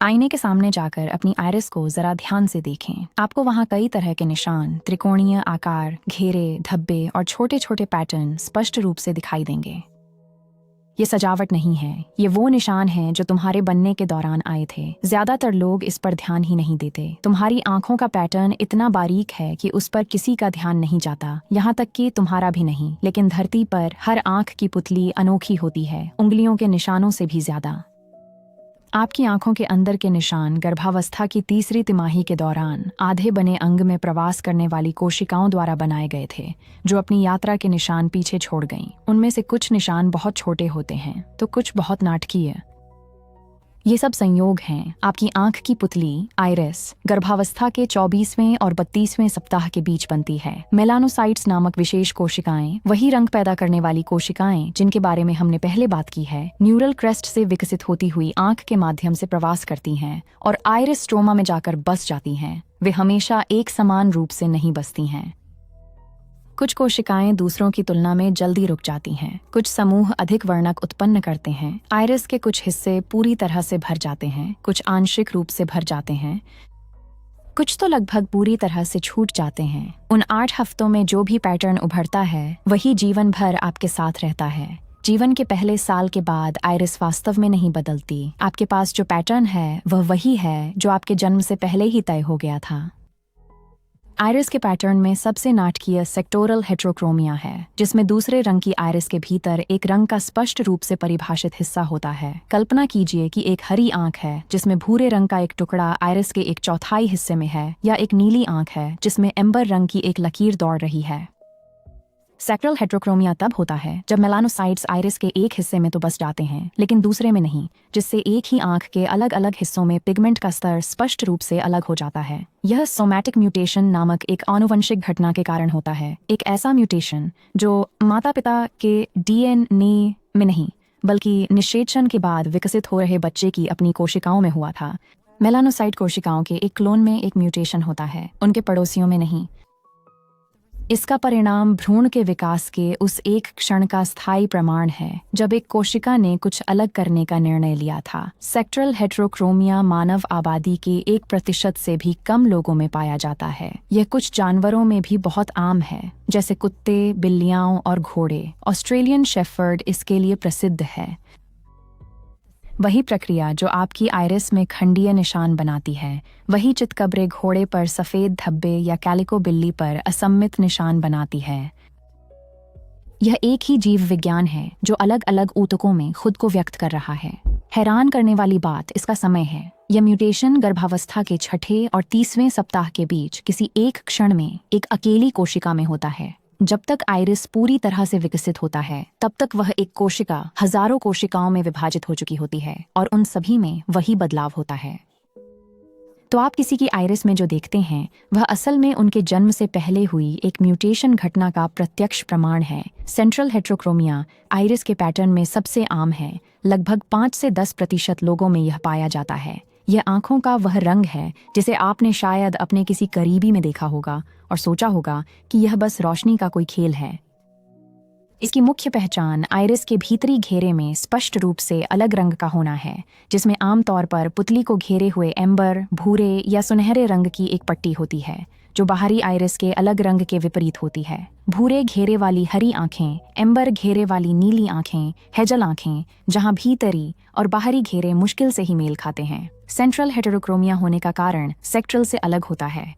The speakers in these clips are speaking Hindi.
आईने के सामने जाकर अपनी आइरिस को जरा ध्यान से देखें। आपको वहाँ कई तरह के निशान, त्रिकोणीय आकार, घेरे, धब्बे और छोटे छोटे पैटर्न स्पष्ट रूप से दिखाई देंगे। ये सजावट नहीं है, ये वो निशान हैं जो तुम्हारे बनने के दौरान आए थे। ज्यादातर लोग इस पर ध्यान ही नहीं देते। तुम्हारी आंखों का पैटर्न इतना बारीक है कि उस पर किसी का ध्यान नहीं जाता, यहाँ तक कि तुम्हारा भी नहीं। लेकिन धरती पर हर आंख की पुतली अनोखी होती है, उंगलियों के निशानों से भी ज्यादा। आपकी आंखों के अंदर के निशान गर्भावस्था की तीसरी तिमाही के दौरान आधे बने अंग में प्रवास करने वाली कोशिकाओं द्वारा बनाए गए थे, जो अपनी यात्रा के निशान पीछे छोड़ गईं। उनमें से कुछ निशान बहुत छोटे होते हैं तो कुछ बहुत नाटकीय। ये सब संयोग हैं। आपकी आंख की पुतली आइरिस गर्भावस्था के 24वें और 32वें सप्ताह के बीच बनती है। मेलानोसाइट्स नामक विशेष कोशिकाएं, वही रंग पैदा करने वाली कोशिकाएं जिनके बारे में हमने पहले बात की है, न्यूरल क्रेस्ट से विकसित होती हुई आंख के माध्यम से प्रवास करती हैं और आइरिस स्ट्रोमा में जाकर बस जाती हैं। वे हमेशा एक समान रूप से नहीं बसती हैं। कुछ कोशिकाएं दूसरों की तुलना में जल्दी रुक जाती हैं। कुछ समूह अधिक वर्णक उत्पन्न करते हैं। आइरिस के कुछ हिस्से पूरी तरह से भर जाते हैं, कुछ आंशिक रूप से भर जाते हैं, कुछ तो लगभग पूरी तरह से छूट जाते हैं। उन 8 हफ्तों में जो भी पैटर्न उभरता है वही जीवन भर आपके साथ रहता है। जीवन के पहले साल के बाद आइरिस वास्तव में नहीं बदलती। आपके पास जो पैटर्न है वह वही है जो आपके जन्म से पहले ही तय हो गया था। आइरिस के पैटर्न में सबसे नाटकीय सेक्टोरल हेट्रोक्रोमिया है, जिसमें दूसरे रंग की आइरिस के भीतर एक रंग का स्पष्ट रूप से परिभाषित हिस्सा होता है। कल्पना कीजिए कि एक हरी आंख है जिसमें भूरे रंग का एक टुकड़ा आइरिस के 1/4 हिस्से में है, या एक नीली आंख है जिसमें एम्बर रंग की एक लकीर दौड़ रही है। सेक्टोरल हेट्रोक्रोमिया तब होता है जब मेलानोसाइट्स आइरिस के एक हिस्से में तो बस जाते हैं लेकिन दूसरे में नहीं, जिससे एक ही आंख के अलग अलग हिस्सों में पिगमेंट का स्तर स्पष्ट रूप से अलग हो जाता है। यह सोमैटिक म्यूटेशन नामक एक आनुवंशिक घटना के कारण होता है। एक ऐसा म्यूटेशन जो माता पिता के डीएनए में नहीं बल्कि निषेचन के बाद विकसित हो रहे बच्चे की अपनी कोशिकाओं में हुआ था। मेलानोसाइट कोशिकाओं के एक क्लोन में एक म्यूटेशन होता है, उनके पड़ोसियों में नहीं। इसका परिणाम भ्रूण के विकास के उस एक क्षण का स्थायी प्रमाण है जब एक कोशिका ने कुछ अलग करने का निर्णय लिया था। सेक्टोरल हेट्रोक्रोमिया मानव आबादी के 1% से भी कम लोगों में पाया जाता है। यह कुछ जानवरों में भी बहुत आम है, जैसे कुत्ते, बिल्लियाँ और घोड़े। ऑस्ट्रेलियन शेफर्ड इसके लिए प्रसिद्ध है। वही प्रक्रिया जो आपकी आइरिस में खंडीय निशान बनाती है, वही चितकबरे घोड़े पर सफ़ेद धब्बे या कैलिको बिल्ली पर असममित निशान बनाती है। यह एक ही जीव विज्ञान है जो अलग अलग ऊतकों में खुद को व्यक्त कर रहा है। हैरान करने वाली बात इसका समय है। यह म्यूटेशन गर्भावस्था के 6ठे और 30वें सप्ताह के बीच किसी एक क्षण में एक अकेली कोशिका में होता है। जब तक आइरिस पूरी तरह से विकसित होता है तब तक वह एक कोशिका हजारों कोशिकाओं में विभाजित हो चुकी होती है और उन सभी में वही बदलाव होता है। तो आप किसी की आइरिस में जो देखते हैं वह असल में उनके जन्म से पहले हुई एक म्यूटेशन घटना का प्रत्यक्ष प्रमाण है। सेंट्रल हेट्रोक्रोमिया आइरिस के पैटर्न में सबसे आम है। लगभग 5 से 10% लोगों में यह पाया जाता है। यह आंखों का वह रंग है जिसे आपने शायद अपने किसी करीबी में देखा होगा और सोचा होगा कि यह बस रोशनी का कोई खेल है। इसकी मुख्य पहचान आइरिस के भीतरी घेरे में स्पष्ट रूप से अलग रंग का होना है, जिसमें आमतौर पर पुतली को घेरे हुए एम्बर, भूरे या सुनहरे रंग की एक पट्टी होती है, जो बाहरी आइरिस के अलग रंग के विपरीत होती है। भूरे घेरे वाली हरी आंखें, एम्बर घेरे वाली नीली आंखें, हेजल आंखें, जहां भीतरी और बाहरी घेरे मुश्किल से ही मेल खाते हैं। सेंट्रल हेटेरोक्रोमिया होने का कारण सेक्टरल से अलग होता है।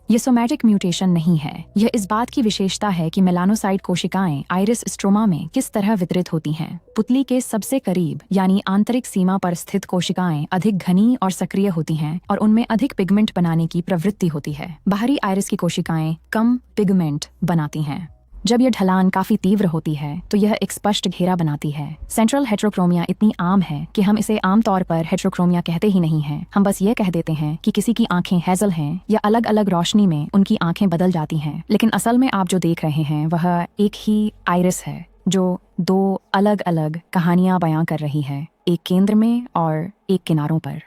यह सोमैटिक म्यूटेशन नहीं है, यह इस बात की विशेषता है कि मेलानोसाइट कोशिकाएं आइरिस स्ट्रोमा में किस तरह वितरित होती हैं। पुतली के सबसे करीब यानी आंतरिक सीमा पर स्थित कोशिकाएं अधिक घनी और सक्रिय होती हैं और उनमें अधिक पिगमेंट बनाने की प्रवृत्ति होती है। बाहरी आइरिस की कोशिकाएं कम पिगमेंट बनाती हैं। जब यह ढलान काफी तीव्र होती है तो यह एक स्पष्ट घेरा बनाती है। सेंट्रल हेट्रोक्रोमिया इतनी आम है कि हम इसे आमतौर पर हेट्रोक्रोमिया कहते ही नहीं हैं। हम बस ये कह देते हैं कि किसी की आंखें हेजल हैं या अलग अलग रोशनी में उनकी आंखें बदल जाती हैं। लेकिन असल में आप जो देख रहे हैं वह एक ही आइरिस है जो 2 अलग अलग कहानियां बयां कर रही है, एक केंद्र में और एक किनारों पर।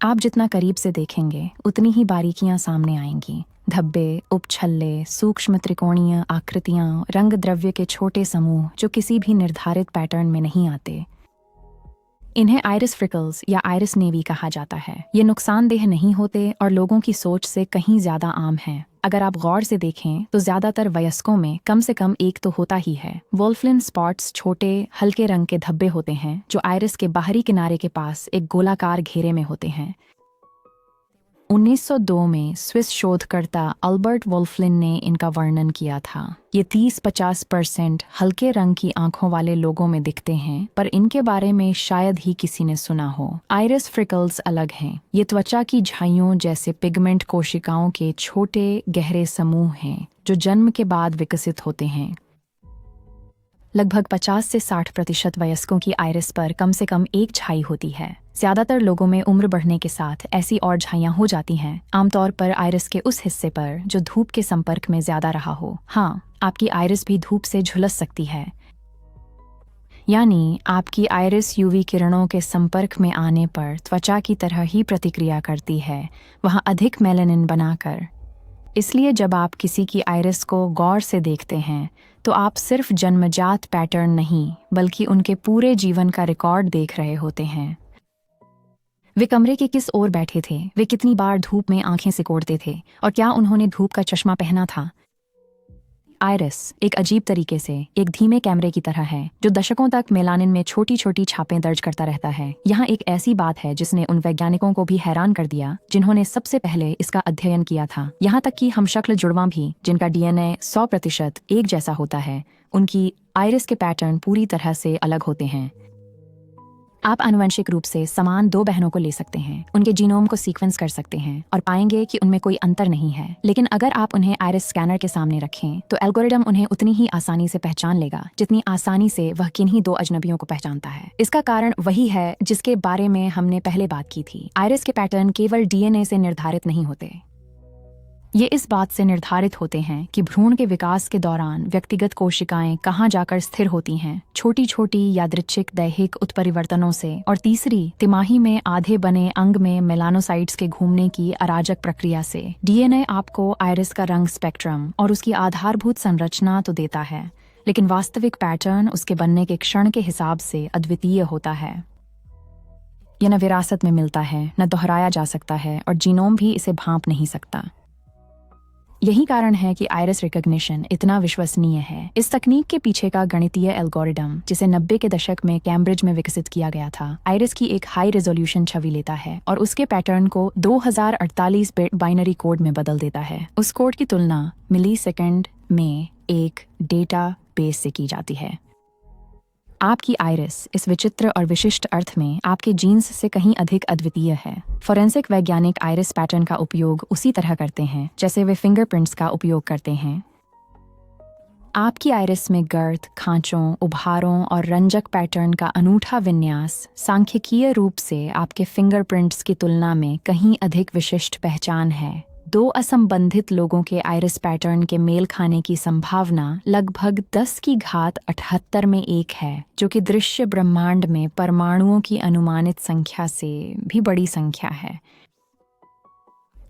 आप जितना करीब से देखेंगे उतनी ही बारीकियां सामने आएंगी। धब्बे, उपछल्ले, सूक्ष्म त्रिकोणीय आकृतियां, रंग द्रव्य के छोटे समूह जो किसी भी निर्धारित पैटर्न में नहीं आते। इन्हें आइरिस फ्रिकल्स या आइरिस नेवी कहा जाता है। ये नुकसानदेह नहीं होते और लोगों की सोच से कहीं ज्यादा आम हैं। अगर आप गौर से देखें तो ज्यादातर वयस्कों में कम से कम एक तो होता ही है। वोल्फलिन स्पॉट्स छोटे हल्के रंग के धब्बे होते हैं जो आइरिस के बाहरी किनारे के पास एक गोलाकार घेरे में होते हैं। 1902 में स्विस शोधकर्ता अल्बर्ट वोल्फलिन ने इनका वर्णन किया था। ये 30-50% हल्के रंग की आंखों वाले लोगों में दिखते हैं, पर इनके बारे में शायद ही किसी ने सुना हो। आइरिस फ्रिकल्स अलग हैं। ये त्वचा की झाइयों जैसे पिगमेंट कोशिकाओं के छोटे गहरे समूह हैं जो जन्म के बाद विकसित होते हैं। लगभग 50 से 60% वयस्कों की आइरिस पर कम से कम एक झाई होती है। ज्यादातर लोगों में उम्र बढ़ने के साथ ऐसी और झाइयां हो जाती हैं, आमतौर पर आइरिस के उस हिस्से पर जो धूप के संपर्क में ज्यादा रहा हो। हाँ, आपकी आइरिस भी धूप से झुलस सकती है, यानी आपकी आइरिस यूवी किरणों के संपर्क में आने पर त्वचा की तरह ही प्रतिक्रिया करती है, वहां अधिक मेलानिन बनाकर। इसलिए जब आप किसी की आइरिस को गौर से देखते हैं तो आप सिर्फ जन्मजात पैटर्न नहीं बल्कि उनके पूरे जीवन का रिकॉर्ड देख रहे होते हैं। वे कमरे के किस ओर बैठे थे, वे कितनी बार धूप में आंखें सिकोड़ते थे और क्या उन्होंने धूप का चश्मा पहना था। आइरिस एक अजीब तरीके से एक धीमे कैमरे की तरह है जो दशकों तक मेलानिन में छोटी छोटी छापें दर्ज करता रहता है। यहाँ एक ऐसी बात है जिसने उन वैज्ञानिकों को भी हैरान कर दिया जिन्होंने सबसे पहले इसका अध्ययन किया था। यहाँ तक कि हमशक्ल जुड़वां भी, जिनका डीएनए 100% एक जैसा होता है, उनकी आइरिस के पैटर्न पूरी तरह से अलग होते हैं। आप आनुवंशिक रूप से समान 2 बहनों को ले सकते हैं, उनके जीनोम को सीक्वेंस कर सकते हैं और पाएंगे कि उनमें कोई अंतर नहीं है। लेकिन अगर आप उन्हें आइरिस स्कैनर के सामने रखें तो एल्गोरिदम उन्हें उतनी ही आसानी से पहचान लेगा जितनी आसानी से वह किन्हीं 2 अजनबियों को पहचानता है। इसका कारण वही है जिसके बारे में हमने पहले बात की थी। आइरिस के पैटर्न केवल डीएनए से निर्धारित नहीं होते, ये इस बात से निर्धारित होते हैं कि भ्रूण के विकास के दौरान व्यक्तिगत कोशिकाएं कहाँ जाकर स्थिर होती हैं, छोटी छोटी यादृच्छिक दैहिक उत्परिवर्तनों से, और तीसरी तिमाही में आधे बने अंग में मेलानोसाइट्स के घूमने की अराजक प्रक्रिया से। डीएनए आपको आइरिस का रंग स्पेक्ट्रम और उसकी आधारभूत संरचना तो देता है, लेकिन वास्तविक पैटर्न उसके बनने के क्षण के हिसाब से अद्वितीय होता है। यह न विरासत में मिलता है, न दोहराया जा सकता है, और जीनोम भी इसे भांप नहीं सकता। यही कारण है कि आइरिस रिकॉग्निशन इतना विश्वसनीय है। इस तकनीक के पीछे का गणितीय एल्गोरिदम, जिसे 90 के दशक में कैम्ब्रिज में विकसित किया गया था, आइरिस की एक हाई रेजोल्यूशन छवि लेता है और उसके पैटर्न को 2048 बिट बाइनरी कोड में बदल देता है। उस कोड की तुलना मिलीसेकंड में एक डेटा बेस से की जाती है। आपकी आइरिस इस विचित्र और विशिष्ट अर्थ में आपके जीन्स से कहीं अधिक अद्वितीय है। फोरेंसिक वैज्ञानिक आइरिस पैटर्न का उपयोग उसी तरह करते हैं जैसे वे फिंगरप्रिंट्स का उपयोग करते हैं। आपकी आइरिस में गर्त, खांचों, उभारों और रंजक पैटर्न का अनूठा विन्यास सांख्यिकीय रूप से आपके फिंगरप्रिंट्स की तुलना में कहीं अधिक विशिष्ट पहचान है। 2 असंबंधित लोगों के आइरिस पैटर्न के मेल खाने की संभावना लगभग 10 की घात 78 में 1 है, जो कि दृश्य ब्रह्मांड में परमाणुओं की अनुमानित संख्या से भी बड़ी संख्या है।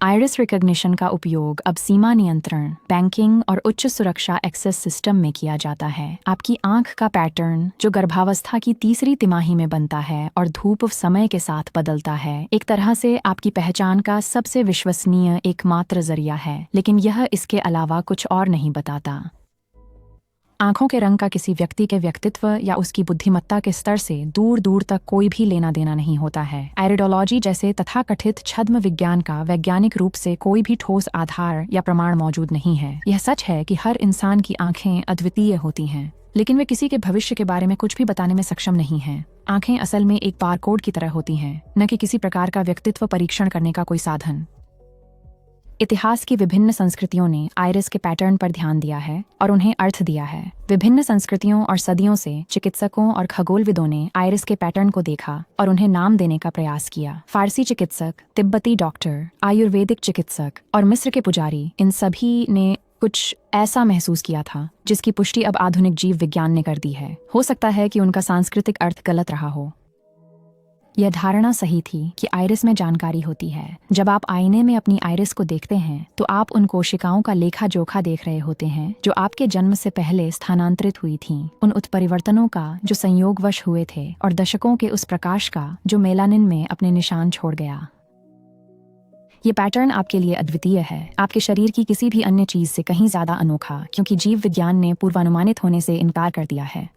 आइरिस रिकॉग्निशन का उपयोग अब सीमा नियंत्रण, बैंकिंग और उच्च सुरक्षा एक्सेस सिस्टम में किया जाता है। आपकी आंख का पैटर्न, जो गर्भावस्था की तीसरी तिमाही में बनता है और धूप समय के साथ बदलता है, एक तरह से आपकी पहचान का सबसे विश्वसनीय एकमात्र जरिया है, लेकिन यह इसके अलावा कुछ और नहीं बताता। आंखों के रंग का किसी व्यक्ति के व्यक्तित्व या उसकी बुद्धिमत्ता के स्तर से दूर दूर तक कोई भी लेना देना नहीं होता है। आइरिडोलॉजी जैसे तथाकथित छद्म विज्ञान का वैज्ञानिक रूप से कोई भी ठोस आधार या प्रमाण मौजूद नहीं है। यह सच है कि हर इंसान की आंखें अद्वितीय होती हैं, लेकिन वे किसी के भविष्य के बारे में कुछ भी बताने में सक्षम नहीं हैं। आंखें असल में एक बारकोड की तरह होती हैं, न कि किसी प्रकार का व्यक्तित्व परीक्षण करने का कोई साधन। इतिहास की विभिन्न संस्कृतियों ने आइरिस के पैटर्न पर ध्यान दिया है और उन्हें अर्थ दिया है। विभिन्न संस्कृतियों और सदियों से चिकित्सकों और खगोलविदों ने आइरिस के पैटर्न को देखा और उन्हें नाम देने का प्रयास किया। फारसी चिकित्सक, तिब्बती डॉक्टर, आयुर्वेदिक चिकित्सक और मिस्र के पुजारी, इन सभी ने कुछ ऐसा महसूस किया था जिसकी पुष्टि अब आधुनिक जीव विज्ञान ने कर दी है। हो सकता है कि उनका सांस्कृतिक अर्थ गलत रहा हो। यह धारणा सही थी कि आइरिस में जानकारी होती है। जब आप आईने में अपनी आइरिस को देखते हैं तो आप उन कोशिकाओं का लेखा जोखा देख रहे होते हैं जो आपके जन्म से पहले स्थानांतरित हुई थीं, उन उत्परिवर्तनों का जो संयोगवश हुए थे और दशकों के उस प्रकाश का जो मेलानिन में अपने निशान छोड़ गया। ये पैटर्न आपके लिए अद्वितीय है, आपके शरीर की किसी भी अन्य चीज से कहीं ज्यादा अनोखा, क्योंकि जीव विज्ञान ने पूर्वानुमानित होने से इनकार कर दिया है।